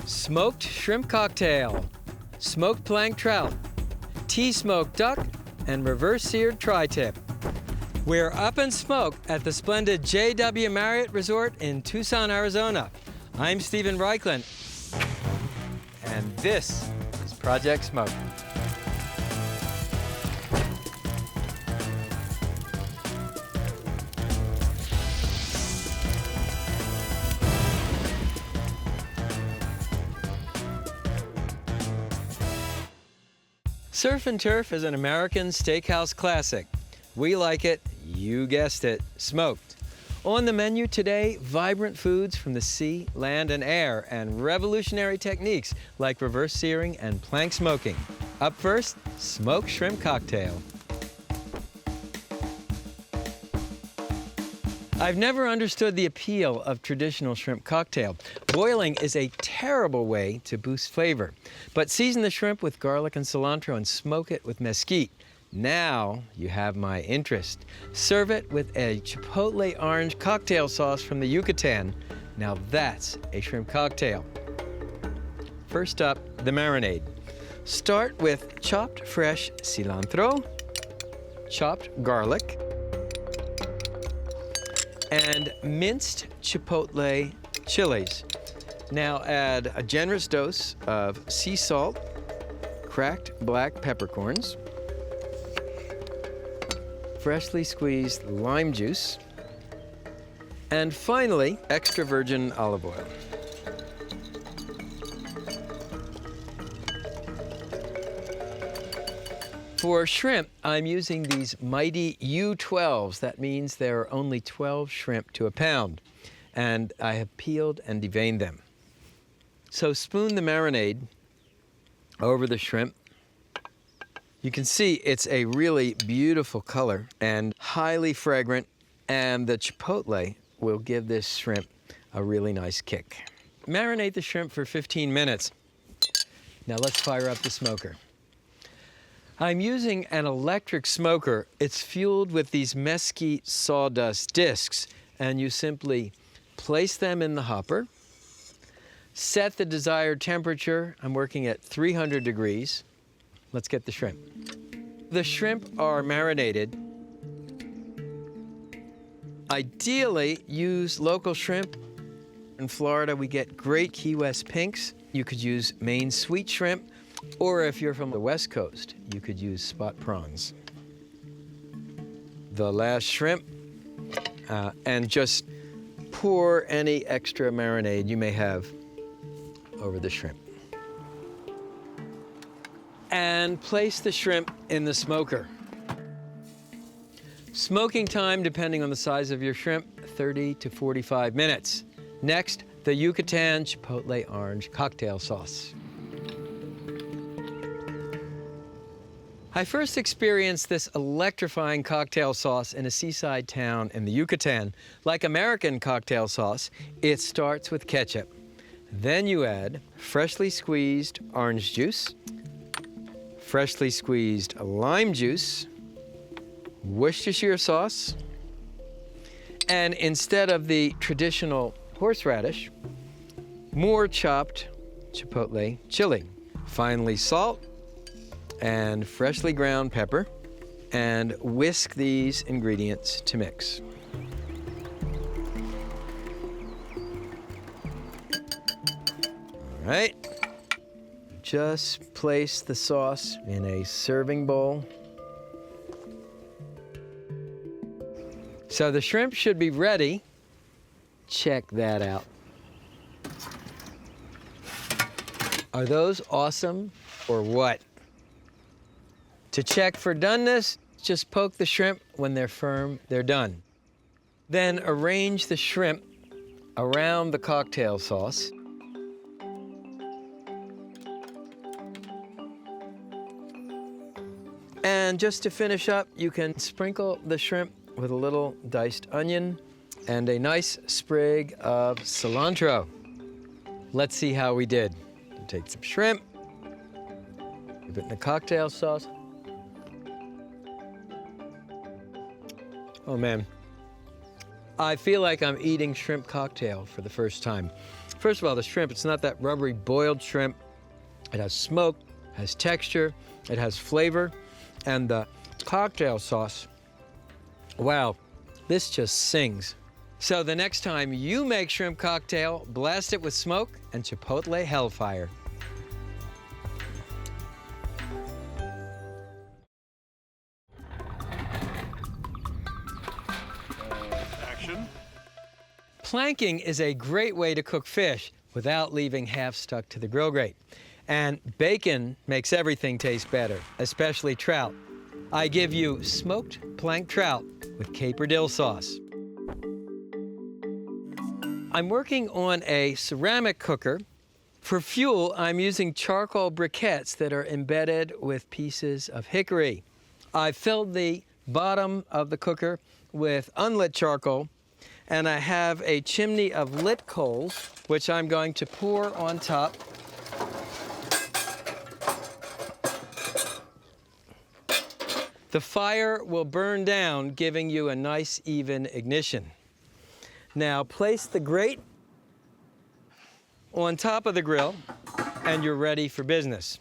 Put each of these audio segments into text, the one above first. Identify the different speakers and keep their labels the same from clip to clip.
Speaker 1: Smoked shrimp cocktail, smoked planked trout, tea-smoked duck, and reverse-seared tri-tip. We're up in smoke at the splendid JW Marriott Resort in Tucson, Arizona. I'm Stephen Raichlen, and this is Project Smoke. Surf and turf is an American steakhouse classic. We like it, you guessed it, smoked. On the menu today, vibrant foods from the sea, land, and air, and revolutionary techniques like reverse searing and plank smoking. Up first, smoked shrimp cocktail. I've never understood the appeal of traditional shrimp cocktail. Boiling is a terrible way to boost flavor. But season the shrimp with garlic and cilantro and smoke it with mesquite. Now you have my interest. Serve it with a chipotle orange cocktail sauce from the Yucatan. Now that's a shrimp cocktail. First up, the marinade. Start with chopped fresh cilantro, chopped garlic, and minced chipotle chilies. Now add a generous dose of sea salt, cracked black peppercorns, freshly squeezed lime juice, and finally, extra virgin olive oil. For shrimp, I'm using these mighty U12s. That means there are only 12 shrimp to a pound. And I have peeled and deveined them. So spoon the marinade over the shrimp. You can see it's a really beautiful color and highly fragrant, and the chipotle will give this shrimp a really nice kick. Marinate the shrimp for 15 minutes. Now let's fire up the smoker. I'm using an electric smoker. It's fueled with these mesquite sawdust discs, and you simply place them in the hopper, set the desired temperature. I'm working at 300 degrees. Let's get the shrimp. The shrimp are marinated. Ideally, use local shrimp. In Florida, we get great Key West pinks. You could use Maine sweet shrimp, or if you're from the West Coast, you could use spot prawns. The last shrimp, and just pour any extra marinade you may have over the shrimp. And place the shrimp in the smoker. Smoking time, depending on the size of your shrimp, 30 to 45 minutes. Next, the Yucatan Chipotle Orange Cocktail Sauce. I first experienced this electrifying cocktail sauce in a seaside town in the Yucatan. Like American cocktail sauce, it starts with ketchup. Then you add freshly squeezed orange juice, freshly squeezed lime juice, Worcestershire sauce, and instead of the traditional horseradish, more chopped chipotle chili. Finally, salt and freshly ground pepper, and whisk these ingredients to mix. All right, just place the sauce in a serving bowl. So the shrimp should be ready. Check that out. Are those awesome or what? To check for doneness, just poke the shrimp. When they're firm, they're done. Then arrange the shrimp around the cocktail sauce. And just to finish up, you can sprinkle the shrimp with a little diced onion and a nice sprig of cilantro. Let's see how we did. Take some shrimp, dip it in the cocktail sauce. Oh man, I feel like I'm eating shrimp cocktail for the first time. First of all, the shrimp, it's not that rubbery boiled shrimp. It has smoke, has texture, it has flavor, and the cocktail sauce, wow, this just sings. So the next time you make shrimp cocktail, blast it with smoke and chipotle hellfire.
Speaker 2: Action.
Speaker 1: Planking is a great way to cook fish without leaving half stuck to the grill grate. And bacon makes everything taste better, especially trout. I give you smoked planked trout with caper dill sauce. I'm working on a ceramic cooker. For fuel, I'm using charcoal briquettes that are embedded with pieces of hickory. I filled the bottom of the cooker with unlit charcoal, and I have a chimney of lit coals, which I'm going to pour on top. The fire will burn down, giving you a nice, even ignition. Now place the grate on top of the grill, and you're ready for business.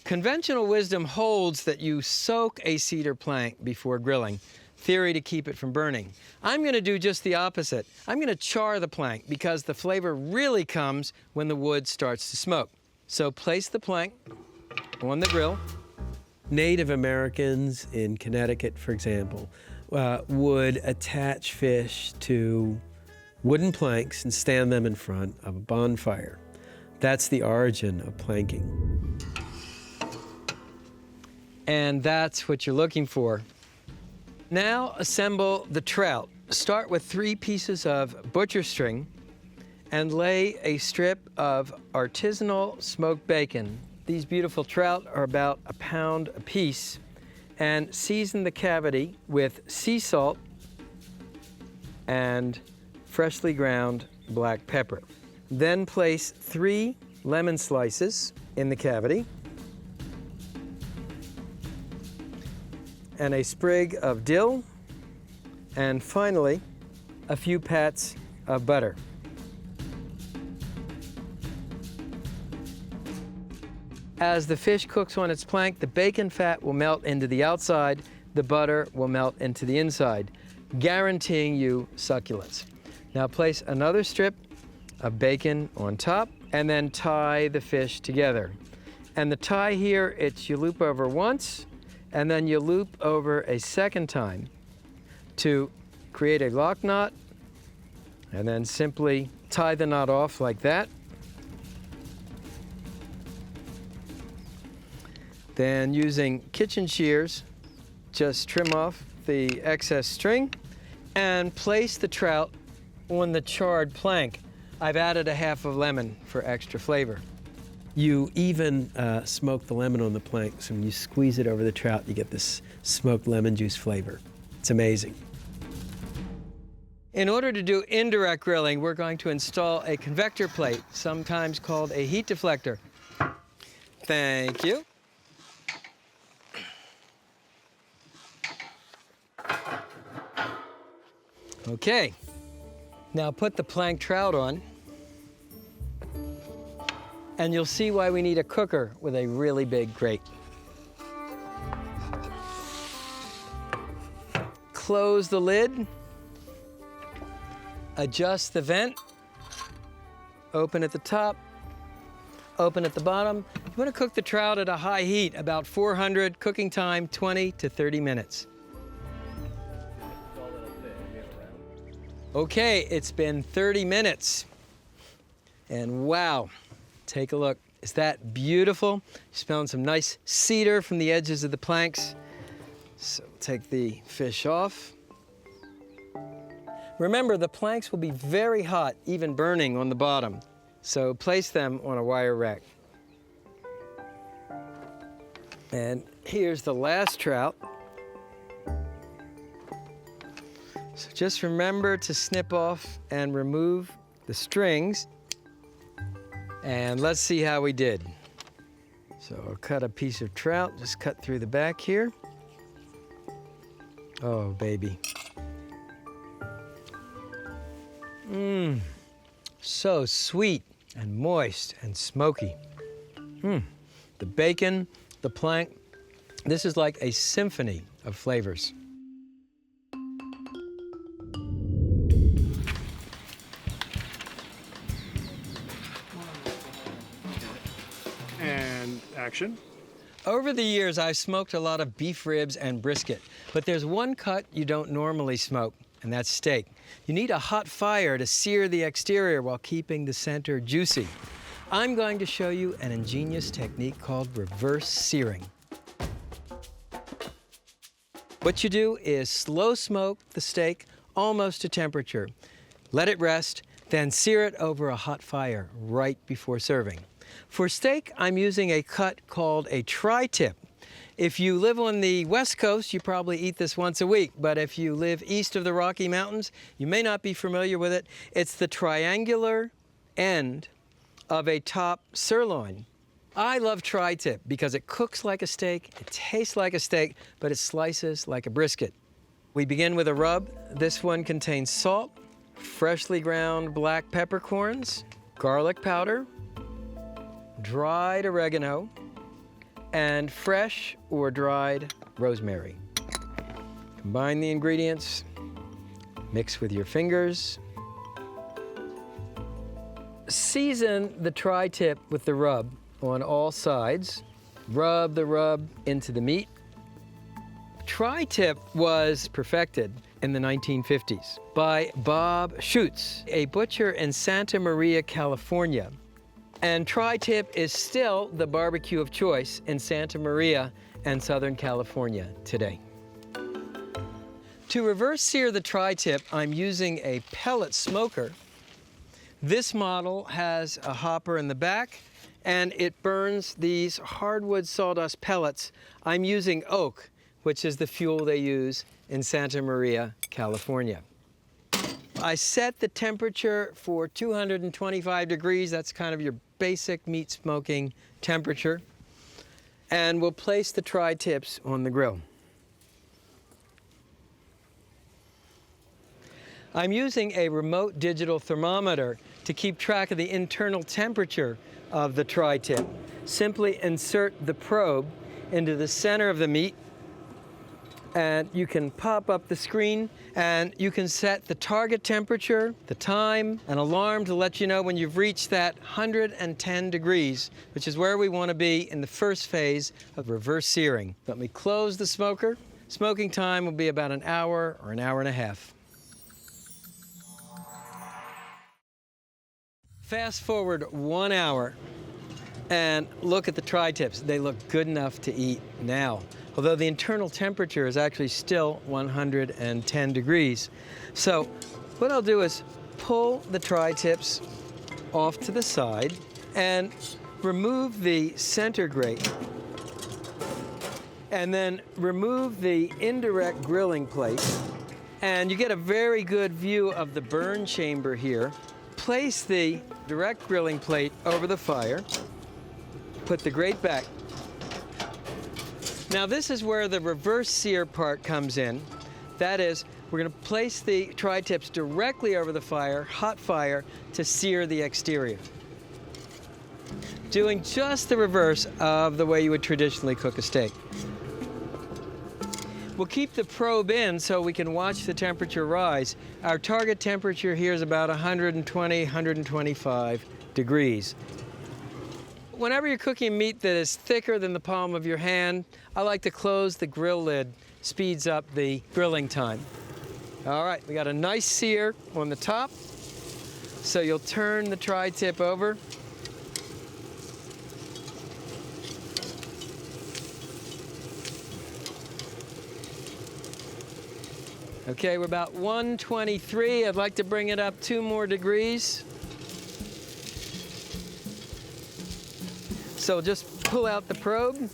Speaker 1: Conventional wisdom holds that you soak a cedar plank before grilling, theory to keep it from burning. I'm going to do just the opposite. I'm going to char the plank because the flavor really comes when the wood starts to smoke. So place the plank on the grill.
Speaker 3: Native Americans in Connecticut, for example, would attach fish to wooden planks and stand them in front of a bonfire. That's the origin of planking.
Speaker 1: And that's what you're looking for. Now assemble the trout. Start with 3 pieces of butcher string and lay a strip of artisanal smoked bacon. These beautiful trout are about a pound a piece, and season the cavity with sea salt and freshly ground black pepper. Then place 3 lemon slices in the cavity and a sprig of dill, and finally a few pats of butter. As the fish cooks on its plank, the bacon fat will melt into the outside, the butter will melt into the inside, guaranteeing you succulence. Now place another strip of bacon on top and then tie the fish together. And the tie here, you loop over once and then you loop over a second time to create a lock knot, and then simply tie the knot off like that. Then using kitchen shears, just trim off the excess string and place the trout on the charred plank. I've added a half of lemon for extra flavor.
Speaker 3: You even smoke the lemon on the plank, so when you squeeze it over the trout, you get this smoked lemon juice flavor. It's amazing.
Speaker 1: In order to do indirect grilling, we're going to install a convector plate, sometimes called a heat deflector. Thank you. Okay, now put the planked trout on, and you'll see why we need a cooker with a really big grate. Close the lid, adjust the vent, open at the top, open at the bottom. You want to cook the trout at a high heat, about 400, cooking time 20 to 30 minutes. Okay, it's been 30 minutes. And wow, take a look. Is that beautiful? Smelling some nice cedar from the edges of the planks. So take the fish off. Remember, the planks will be very hot, even burning on the bottom. So place them on a wire rack. And here's the last trout. So just remember to snip off and remove the strings. And let's see how we did. So I'll cut a piece of trout, just cut through the back here. Oh, baby. So sweet. and moist and smoky. The bacon, the plank, this is like a symphony of flavors.
Speaker 2: And action.
Speaker 1: Over the years, I've smoked a lot of beef ribs and brisket, but there's one cut you don't normally smoke, and that's steak. You need a hot fire to sear the exterior while keeping the center juicy. I'm going to show you an ingenious technique called reverse searing. What you do is slow smoke the steak almost to temperature. Let it rest, then sear it over a hot fire right before serving. For steak, I'm using a cut called a tri-tip. If you live on the West Coast, you probably eat this once a week, but if you live east of the Rocky Mountains, you may not be familiar with it. It's the triangular end of a top sirloin. I love tri-tip because it cooks like a steak, it tastes like a steak, but it slices like a brisket. We begin with a rub. This one contains salt, freshly ground black peppercorns, garlic powder, dried oregano, and fresh or dried rosemary. Combine the ingredients, mix with your fingers. Season the tri-tip with the rub on all sides. Rub the rub into the meat. Tri-tip was perfected in the 1950s by Bob Schutz, a butcher in Santa Maria, California. And tri-tip is still the barbecue of choice in Santa Maria and Southern California today. To reverse sear the tri-tip, I'm using a pellet smoker. This model has a hopper in the back, and it burns these hardwood sawdust pellets. I'm using oak, which is the fuel they use in Santa Maria, California. I set the temperature for 225 degrees. That's kind of your basic meat smoking temperature. And we'll place the tri-tips on the grill. I'm using a remote digital thermometer to keep track of the internal temperature of the tri-tip. Simply insert the probe into the center of the meat, and you can pop up the screen and you can set the target temperature, the time, an alarm to let you know when you've reached that 110 degrees, which is where we want to be in the first phase of reverse searing. Let me close the smoker. Smoking time will be about an hour or an hour and a half. Fast forward 1 hour and look at the tri-tips. They look good enough to eat now, although the internal temperature is actually still 110 degrees. So what I'll do is pull the tri-tips off to the side and remove the center grate, and then remove the indirect grilling plate, and you get a very good view of the burn chamber here. Place the direct grilling plate over the fire, put the grate back. Now this is where the reverse sear part comes in. That is, we're going to place the tri-tips directly over the fire, hot fire, to sear the exterior. Doing just the reverse of the way you would traditionally cook a steak. We'll keep the probe in so we can watch the temperature rise. Our target temperature here is about 120, 125 degrees. Whenever you're cooking meat that is thicker than the palm of your hand, I like to close the grill lid. Speeds up the grilling time. All right, we got a nice sear on the top. So you'll turn the tri-tip over. Okay, we're about 123. I'd like to bring it up 2 more degrees. So just pull out the probe,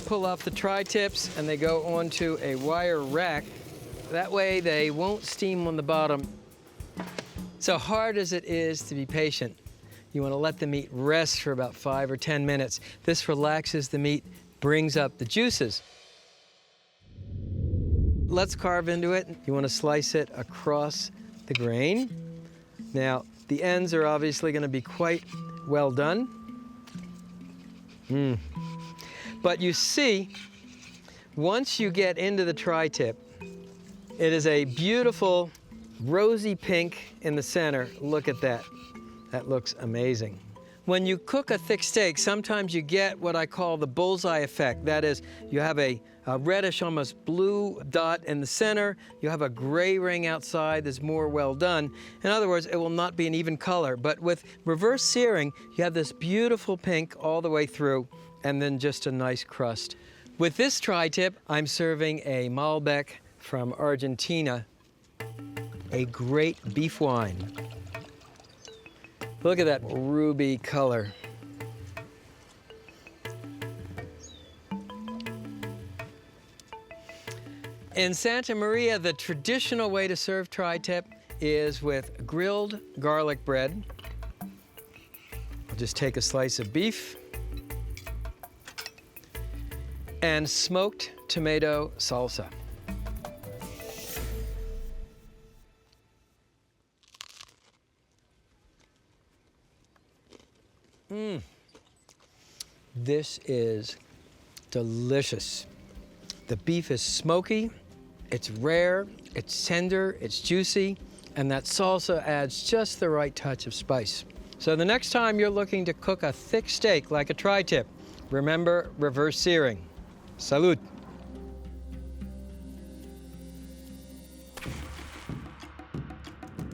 Speaker 1: pull off the tri-tips, and they go onto a wire rack. That way they won't steam on the bottom. So hard as it is to be patient, you want to let the meat rest for about 5 or 10 minutes. This relaxes the meat, brings up the juices. Let's carve into it. You want to slice it across the grain. Now, the ends are obviously going to be quite well done. But you see, once you get into the tri-tip, it is a beautiful rosy pink in the center. Look at that. That looks amazing. When you cook a thick steak, sometimes you get what I call the bullseye effect. That is, you have a reddish, almost blue dot in the center. You have a gray ring outside that's more well done. In other words, it will not be an even color. But with reverse searing, you have this beautiful pink all the way through, and then just a nice crust. With this tri-tip, I'm serving a Malbec from Argentina, a great beef wine. Look at that ruby color. In Santa Maria, the traditional way to serve tri-tip is with grilled garlic bread. I'll just take a slice of beef and smoked tomato salsa. This is delicious. The beef is smoky, it's rare, it's tender, it's juicy, and that salsa adds just the right touch of spice. So the next time you're looking to cook a thick steak like a tri-tip, remember reverse searing. Salud.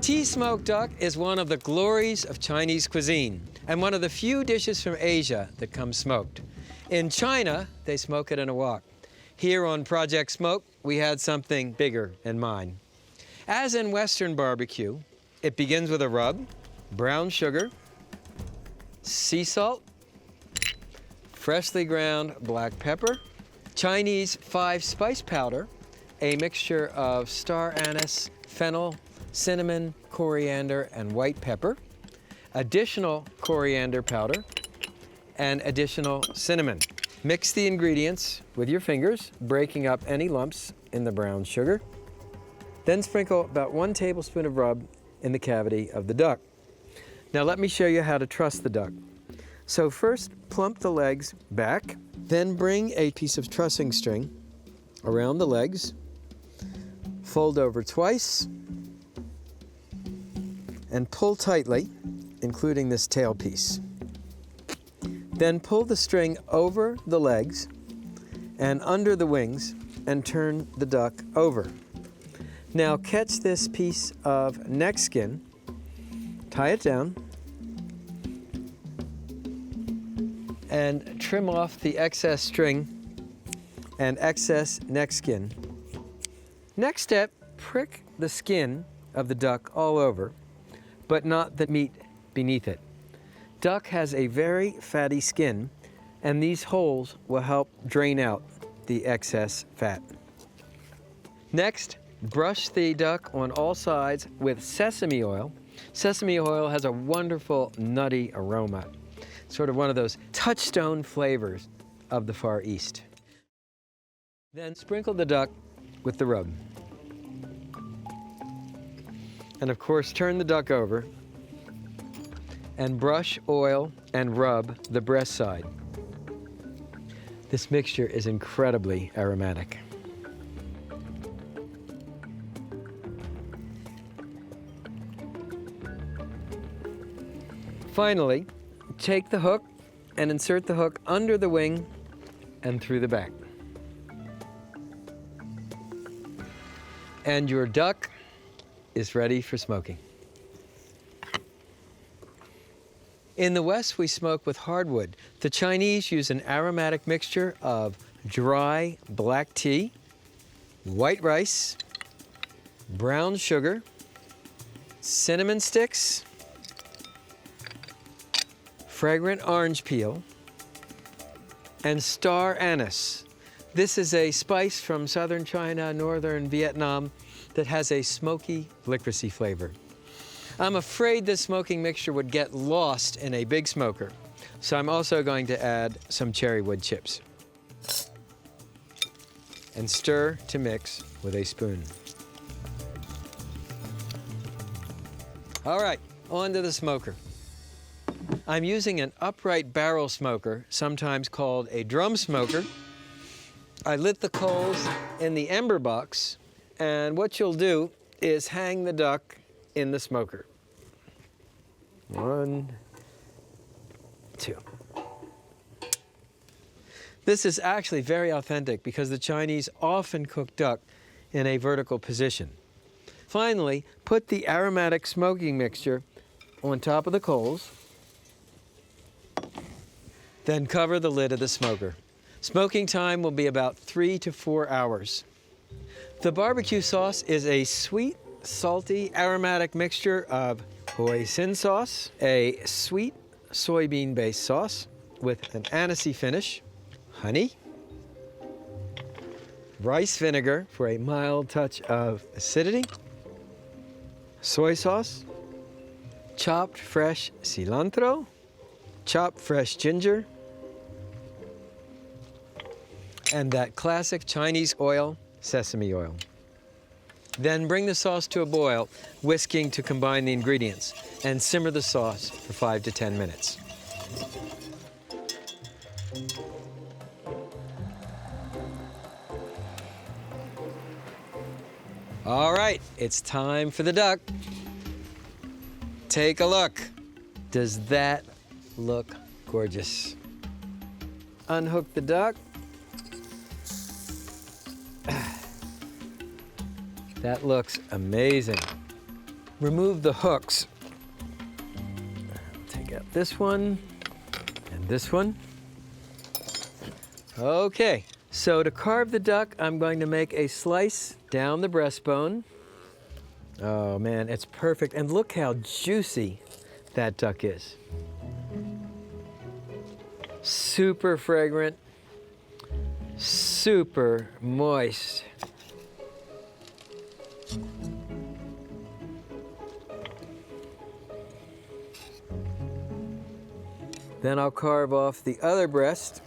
Speaker 1: Tea smoked duck is one of the glories of Chinese cuisine and one of the few dishes from Asia that come smoked. In China, they smoke it in a wok. Here on Project Smoke, we had something bigger in mind. As in Western barbecue, it begins with a rub, brown sugar, sea salt, freshly ground black pepper, Chinese 5-spice powder, a mixture of star anise, fennel, cinnamon, coriander, and white pepper, additional coriander powder, and additional cinnamon. Mix the ingredients with your fingers, breaking up any lumps in the brown sugar. Then sprinkle about 1 tablespoon of rub in the cavity of the duck. Now let me show you how to truss the duck. So first, plump the legs back, then bring a piece of trussing string around the legs, fold over twice, and pull tightly, including this tail piece. Then pull the string over the legs and under the wings and turn the duck over. Now catch this piece of neck skin, tie it down, and trim off the excess string and excess neck skin. Next step, prick the skin of the duck all over, but not the meat beneath it. Duck has a very fatty skin, and these holes will help drain out the excess fat. Next, brush the duck on all sides with sesame oil. Sesame oil has a wonderful nutty aroma, sort of one of those touchstone flavors of the Far East. Then sprinkle the duck with the rub. And of course, turn the duck over and brush oil and rub the breast side. This mixture is incredibly aromatic. Finally, take the hook and insert the hook under the wing and through the back. And your duck is ready for smoking. In the West, we smoke with hardwood. The Chinese use an aromatic mixture of dry black tea, white rice, brown sugar, cinnamon sticks, fragrant orange peel, and star anise. This is a spice from southern China, northern Vietnam that has a smoky, licorice flavor. I'm afraid this smoking mixture would get lost in a big smoker, so I'm also going to add some cherry wood chips. And stir to mix with a spoon. All right, onto the smoker. I'm using an upright barrel smoker, sometimes called a drum smoker. I lit the coals in the ember box, and what you'll do is hang the duck in the smoker. 1, 2. This is actually very authentic because the Chinese often cook duck in a vertical position. Finally, put the aromatic smoking mixture on top of the coals. Then cover the lid of the smoker. Smoking time will be about 3 to 4 hours. The barbecue sauce is a sweet, salty, aromatic mixture of hoisin sauce, a sweet soybean-based sauce with an anisey finish, honey, rice vinegar for a mild touch of acidity, soy sauce, chopped fresh cilantro, chopped fresh ginger, and that classic Chinese oil, sesame oil. Then bring the sauce to a boil, whisking to combine the ingredients, and simmer the sauce for 5 to 10 minutes. All right, it's time for the duck. Take a look. Does that look gorgeous? Unhook the duck. That looks amazing. Remove the hooks. Take out this one and this one. Okay, so to carve the duck, I'm going to make a slice down the breastbone. Oh man, it's perfect. And look how juicy that duck is. Super fragrant, super moist. Then I'll carve off the other breast.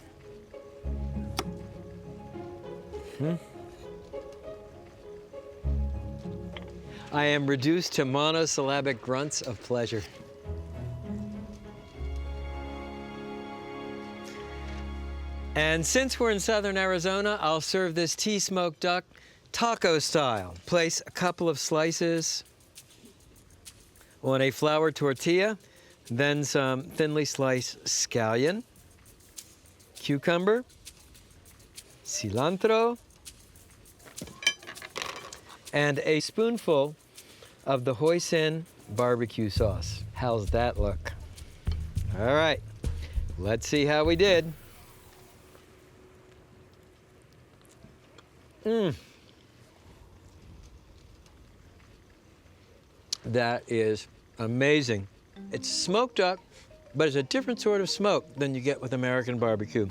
Speaker 1: I am reduced to monosyllabic grunts of pleasure. And since we're in southern Arizona, I'll serve this tea-smoked duck taco style. Place a couple of slices on a flour tortilla, then some thinly sliced scallion, cucumber, cilantro, and a spoonful of the hoisin barbecue sauce. How's that look? All right, let's see how we did. That is amazing. It's smoked duck, but it's a different sort of smoke than you get with American barbecue.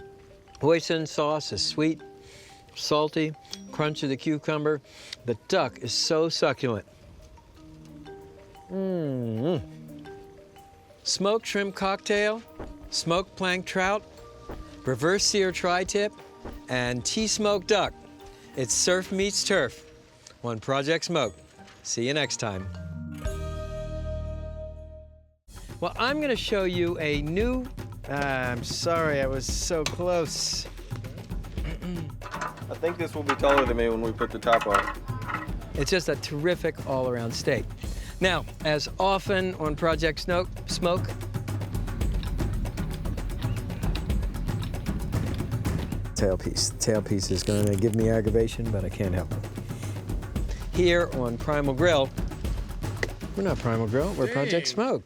Speaker 1: Hoisin sauce is sweet, salty, crunch of the cucumber. The duck is so succulent. Smoked shrimp cocktail, smoked planked trout, reverse-seared tri-tip, and tea-smoked duck. It's surf meets turf on Project Smoke. See you next time. Well, I'm going to show you a new, I'm sorry, I was so close.
Speaker 4: I think this will be taller than me when we put the top on.
Speaker 1: It's just a terrific all-around steak. Now, as often on Project Smoke, tailpiece. Tailpiece is going to give me aggravation, but I can't help it. Here on Primal Grill, we're not Primal Grill, we're Project Smoke.